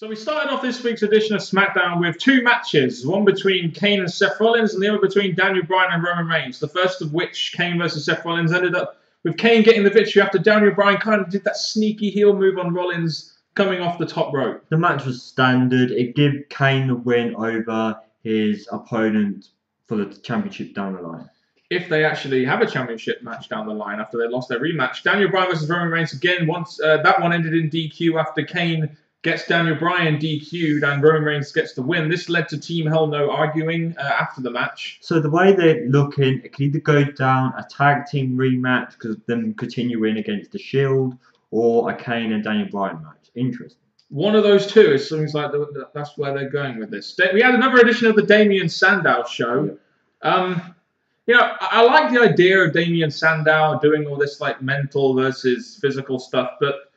So we started off this week's edition of Smackdown with two matches, one between Kane and Seth Rollins and the other between Daniel Bryan and Roman Reigns. The first of which, Kane versus Seth Rollins, ended up with Kane getting the victory after Daniel Bryan kind of did that sneaky heel move on Rollins coming off the top rope. The match was standard. It gave Kane the win over his opponent for the championship down the line. If they actually have a championship match down the line after they lost their rematch. Daniel Bryan versus Roman Reigns again. Once that one ended in DQ after Kane gets Daniel Bryan DQ'd and Roman Reigns gets the win. This led to Team Hell No arguing after the match. So the way they're looking, it could either go down a tag team rematch because of them continuing against the Shield, or a Kane and Daniel Bryan match. Interesting. One of those two. It seems like that's where they're going with this. We had another edition of the Damien Sandow show. You know, I like the idea of Damien Sandow doing all this like mental versus physical stuff, but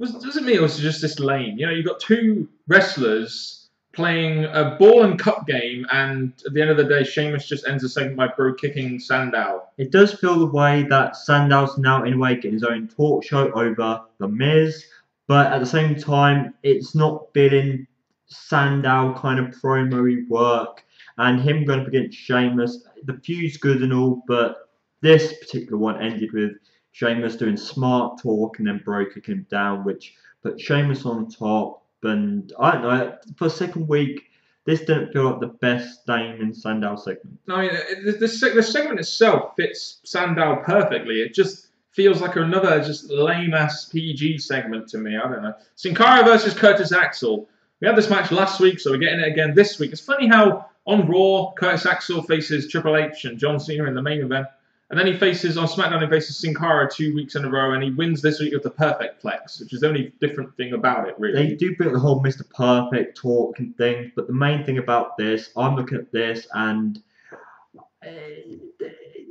doesn't mean it was just this lame. You know, you've got two wrestlers playing a ball and cup game, and at the end of the day, Sheamus just ends the segment by bro kicking Sandow. It does feel the way that Sandow's now in a way getting his own talk show over The Miz, but at the same time, it's not feeling Sandow kind of promo-y work, and him going up against Sheamus. The feud's good and all, but this particular one ended with Sheamus doing smart talk and then bro kicking him down, which put Sheamus on top. And I don't know, for the second week, this didn't feel like the best Damien Sandow segment. I mean, the segment itself fits Sandow perfectly. It just feels like another just lame-ass PG segment to me. I don't know. Sin Cara versus Curtis Axel. We had this match last week, so we're getting it again this week. It's funny how on Raw, Curtis Axel faces Triple H and John Cena in the main event. And then he faces, on SmackDown, he faces Sin Cara 2 weeks in a row, and he wins this week with the Perfect Plex, which is the only different thing about it, really. They do bring the whole Mr. Perfect talk and things, but the main thing about this, I'm looking at this, and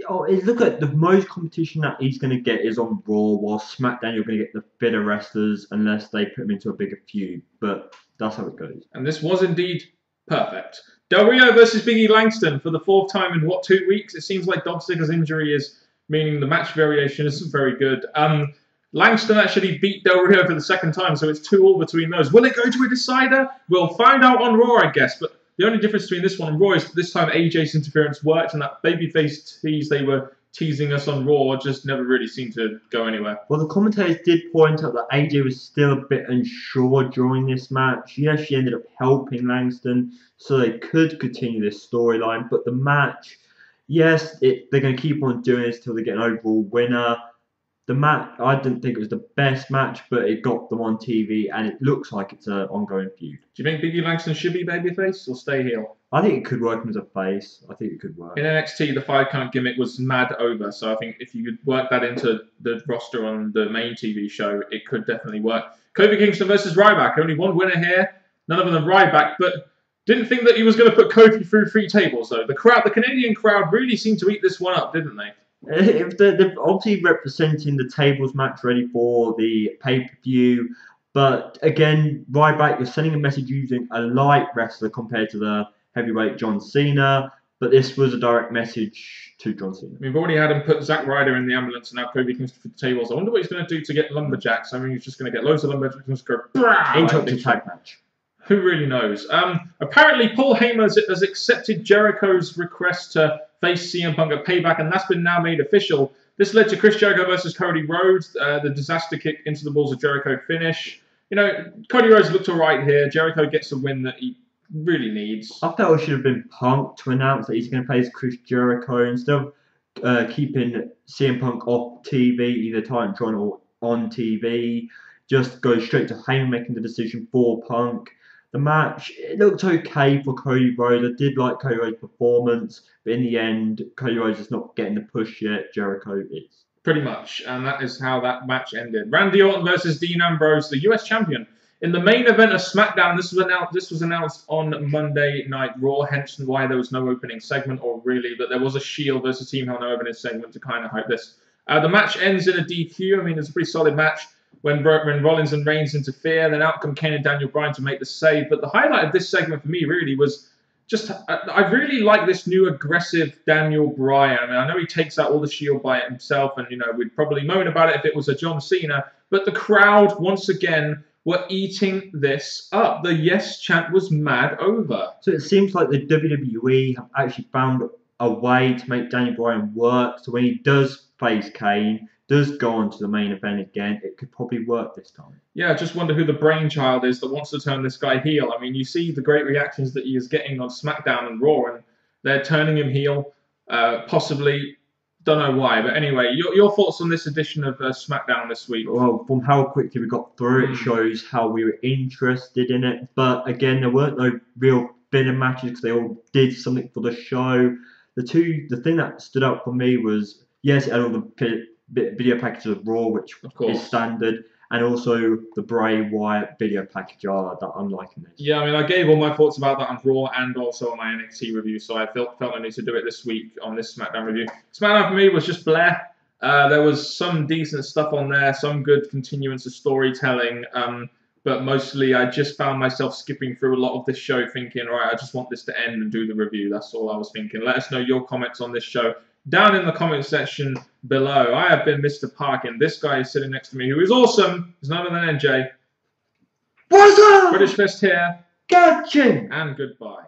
look at the most competition that he's going to get is on Raw, while SmackDown you're going to get the fitter wrestlers unless they put him into a bigger feud. But that's how it goes. And this was indeed perfect. Del Rio versus Big E Langston for the fourth time in, what, 2 weeks? It seems like Dolph Ziggler's injury is meaning the match variation isn't very good. Langston actually beat Del Rio for the second time, so it's 2-2 between those. Will it go to a decider? We'll find out on Raw, I guess. But the only difference between this one and Raw is that this time AJ's interference worked, and that babyface tease they were teasing us on Raw just never really seemed to go anywhere. Well, the commentators did point out that AJ was still a bit unsure during this match. Yes, she ended up helping Langston, so they could continue this storyline. But the match, yes, they're going to keep on doing this till they get an overall winner. The match, I didn't think it was the best match, but it got them on TV, and it looks like it's an ongoing feud. Do you think Big E Langston should be babyface or stay heel? I think it could work as a face. I think it could work. In NXT, the 5-count gimmick was mad over, so I think if you could work that into the roster on the main TV show, it could definitely work. Kofi Kingston versus Ryback. Only one winner here, none other than Ryback, but didn't think that he was going to put Kofi through 3 tables, though. The Canadian crowd really seemed to eat this one up, didn't they? If they're obviously representing the tables match ready for the pay-per-view, but again, Ryback, you're sending a message using a light wrestler compared to the heavyweight John Cena, but this was a direct message to John Cena. We've already had him put Zack Ryder in the ambulance, and now Kofi Kingston for the tables. I wonder what he's going to do to get lumberjacks. I mean, he's just going to get loads of lumberjacks and just go into a tag match. Who really knows? Apparently, Paul Heyman has accepted Jericho's request to face CM Punk at Payback, and that's been now made official. This led to Chris Jericho versus Cody Rhodes, the disaster kick into the balls of Jericho finish. You know, Cody Rhodes looked all right here. Jericho gets the win that he really needs. I felt it should have been Punk to announce that he's going to face Chris Jericho instead of keeping CM Punk off TV, either Titantron or on TV. Just go straight to Heyman making the decision for Punk. The match, it looked okay for Cody Rhodes. I did like Cody Rhodes' performance, but in the end, Cody Rhodes is not getting the push yet. Jericho is. Pretty much, and that is how that match ended. Randy Orton versus Dean Ambrose, the US champion. In the main event of SmackDown, this was announced on Monday Night Raw, hence why there was no opening segment, or really, but there was a Shield versus Team Hell No opening segment to kind of hype this. The match ends in a DQ. I mean, it's a pretty solid match. When Rollins and Reigns interfere, then out come Kane and Daniel Bryan to make the save. But the highlight of this segment for me really was just, I really like this new aggressive Daniel Bryan. I mean, I know he takes out all the Shield by himself, and, you know, we'd probably moan about it if it was a John Cena. But the crowd, once again, were eating this up. The yes chant was mad over. So it seems like the WWE have actually found a way to make Daniel Bryan work. So when he does face Kane, does go on to the main event again, it could probably work this time. Yeah, I just wonder who the brainchild is that wants to turn this guy heel. I mean, you see the great reactions that he is getting on Smackdown and Raw, and they're turning him heel. Possibly, don't know why. But anyway, your thoughts on this edition of Smackdown this week? Well, from how quickly we got through, it shows how we were interested in it. But again, there weren't no real filler matches because they all did something for the show. The thing that stood out for me was, yes, it had all the video packages of Raw, which is standard, and also the Bray Wyatt video package that I'm liking this. Yeah, I mean, I gave all my thoughts about that on Raw and also on my NXT review, so I felt I need to do it this week on this SmackDown review. SmackDown for me was just Blair. There was some decent stuff on there, some good continuance of storytelling, but mostly I just found myself skipping through a lot of this show thinking, right, I just want this to end and do the review. That's all I was thinking. Let us know your comments on this show down in the comment section below. I have been Mr. Parkin. This guy is sitting next to me, who is awesome. He's none other than NJ. What's up? British Fist here. Gotcha. And goodbye.